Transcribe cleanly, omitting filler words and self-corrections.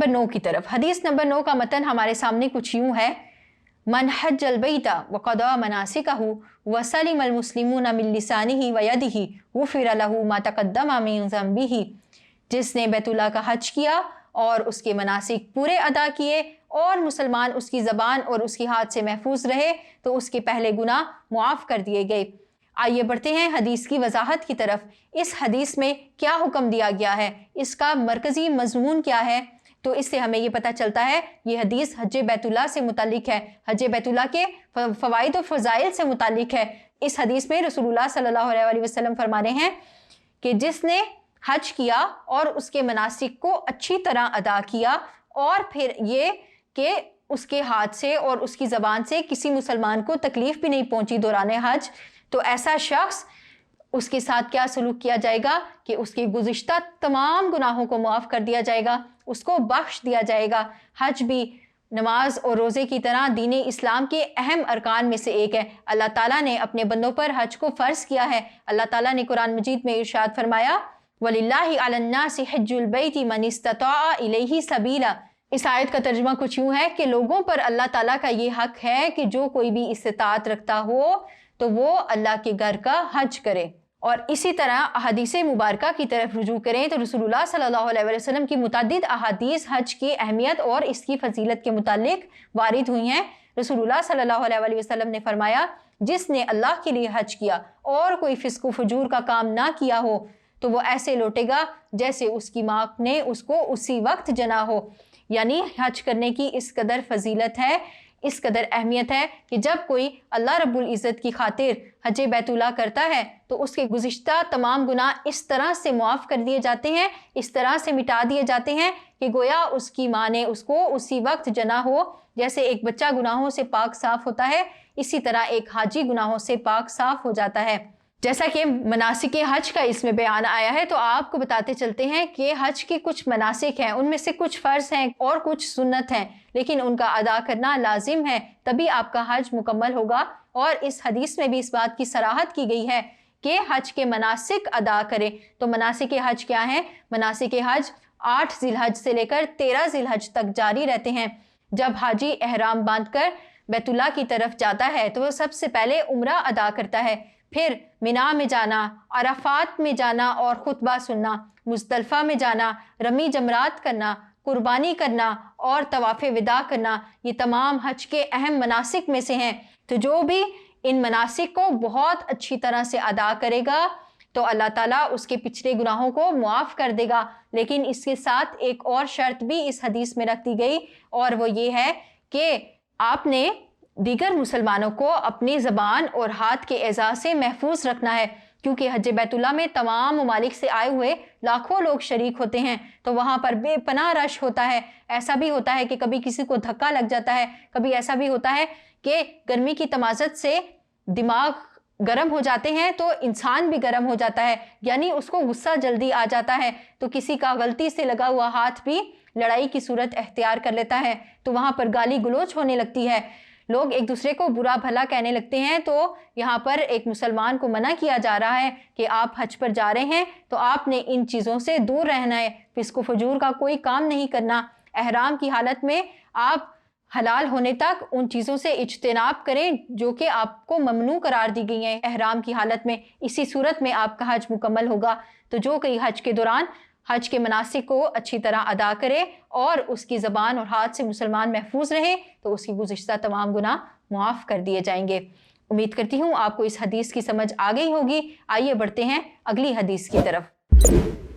Number 9 की तरफ। हदीस नंबर 9 का मतन हमारे सामने कुछ यूं है, मन हज्जल बैता व क़दा मनासिकहु व सलिमल मुस्लिमून मिन लिसानिही व यदिही गुफ़िर लहु मा तक़द्दम मिन ज़ंबिही। जिसने बैतुल्लाह का हज किया और उसके मनासिक पूरे अदा किए और मुसलमान उसकी ज़बान और उसकी हाथ से महफूज रहे तो उसके पहले गुनाह मुआफ़ कर दिए गए। आइए बढ़ते हैं हदीस की वजाहत की तरफ। इस हदीस में क्या हुक्म दिया गया है, इसका मरकज़ी मज़मून क्या है, तो इससे हमें ये पता चलता है ये हदीस हज बैतुल्लाह से मुतालिक है, हज बैतुल्लाह के फ़वाइद और फ़ज़ाइल से मुतालिक है। इस हदीस में रसूलुल्लाह सल्लल्लाहु अलैहि वसल्लम फरमाने हैं कि जिसने हज किया और उसके मनासिक को अच्छी तरह अदा किया और फिर ये कि उसके हाथ से और उसकी ज़बान से किसी मुसलमान को तकलीफ़ भी नहीं पहुंची दौरान हज, तो ऐसा शख्स उसके साथ क्या सलूक किया जाएगा कि उसके गुज़िश्ता तमाम गुनाहों को मुआफ़ कर दिया जाएगा, उसको बख्श दिया जाएगा। हज भी नमाज और रोज़े की तरह दीन इस्लाम के अहम अरकान में से एक है। अल्लाह ताला ने अपने बंदों पर हज को फ़र्ज़ किया है। अल्लाह ताला ने कुरान मजीद में इरशाद फरमाया, वलिल्लाहि अलन्नासि हज्जुल बैति मन इस्तताअ इलैहि सबीला। इस आयत का तर्जुमा कुछ यूँ है कि लोगों पर अल्लाह ताला का ये हक है कि जो कोई भी इस्तिताअत रखता हो तो वो अल्लाह के घर का हज करे। और इसी तरह अहादीस मुबारका की तरफ रुजू करें तो रसूलुल्लाह सल्लल्लाहु अलैहि वसल्लम की मुतअद्दिद अहादीस हज की अहमियत और इसकी फजीलत के मुतालिक वारिद हुई हैं। रसूलुल्लाह सल्लल्लाहु अलैहि वसल्लम ने फरमाया, जिसने अल्लाह के लिए हज किया और कोई फिस्क फजूर का काम ना किया हो तो वो ऐसे लौटेगा जैसे उसकी माँ ने उसको उसी वक्त जना हो। यानी हज करने की इस कदर फजीलत है, इस कदर अहमियत है कि जब कोई अल्लाह रब्बुल इज़्ज़त की खातिर हज बैतुल्लाह करता है तो उसके गुज़िश्ता तमाम गुनाह इस तरह से मुआफ़ कर दिए जाते हैं, इस तरह से मिटा दिए जाते हैं कि गोया उसकी माँ ने उसको उसी वक्त जना हो। जैसे एक बच्चा गुनाहों से पाक साफ़ होता है, इसी तरह एक हाजी गुनाहों से पाक साफ़ हो जाता है। जैसा कि मनासिक हज का इसमें बयान आया है तो आपको बताते चलते हैं कि हज के कुछ मनासिक हैं, उनमें से कुछ फ़र्ज़ हैं और कुछ सुन्नत हैं, लेकिन उनका अदा करना लाजिम है, तभी आपका हज मुकम्मल होगा। और इस हदीस में भी इस बात की सराहत की गई है कि हज के मनासिक अदा करें। तो मनासिक हज क्या हैं? मनासिक हज 8 ज़िलहज से लेकर 13 ज़िलहज तक जारी रहते हैं। जब हाजी एहराम बांधकर बैतुल्लाह की तरफ जाता है तो वह सबसे पहले उम्रा अदा करता है, फिर मिना में जाना, अराफात में जाना और खुतबा सुनना, मुज़दलिफ़ा में जाना, रमी जमरात करना, कुर्बानी करना और तवाफ़े विदा करना, ये तमाम हज के अहम मनासिक में से हैं। तो जो भी इन मनासिक को बहुत अच्छी तरह से अदा करेगा तो अल्लाह ताला उसके पिछले गुनाहों को मुआफ़ कर देगा। लेकिन इसके साथ एक और शर्त भी इस हदीस में रख दी गई और वो ये है कि आपने दीगर मुसलमानों को अपनी ज़बान और हाथ के एज़ा से महफूज रखना है, क्योंकि हज बैतुल्लाह में तमाम ममालिक से आए हुए लाखों लोग शरीक होते हैं, तो वहाँ पर बेपनाह रश होता है। ऐसा भी होता है कि कभी किसी को धक्का लग जाता है, कभी ऐसा भी होता है कि गर्मी की तमाज़त से दिमाग गर्म हो जाते हैं तो इंसान भी गर्म हो जाता है, यानी उसको गुस्सा जल्दी आ जाता है, तो किसी का गलती से लगा हुआ हाथ भी लड़ाई की सूरत अख्तियार कर लेता है, तो वहाँ पर गाली गलोच होने लगती है, लोग एक दूसरे को बुरा भला कहने लगते हैं। तो यहाँ पर एक मुसलमान को मना किया जा रहा है कि आप हज पर जा रहे हैं तो आपने इन चीज़ों से दूर रहना है, फिस्को फजूर का कोई काम नहीं करना। एहराम की हालत में आप हलाल होने तक उन चीज़ों से इज्तिनाब करें जो कि आपको ममनू करार दी गई हैं एहराम की हालत में। इसी सूरत में आपका हज मुकम्मल होगा। तो जो कोई हज के दौरान हज के मनासिक को अच्छी तरह अदा करे और उसकी ज़बान और हाथ से मुसलमान महफूज रहे तो उसकी गुज़िश्ता तमाम गुनाह मुआफ़ कर दिए जाएंगे। उम्मीद करती हूँ आपको इस हदीस की समझ आ गई होगी। आइए बढ़ते हैं अगली हदीस की तरफ।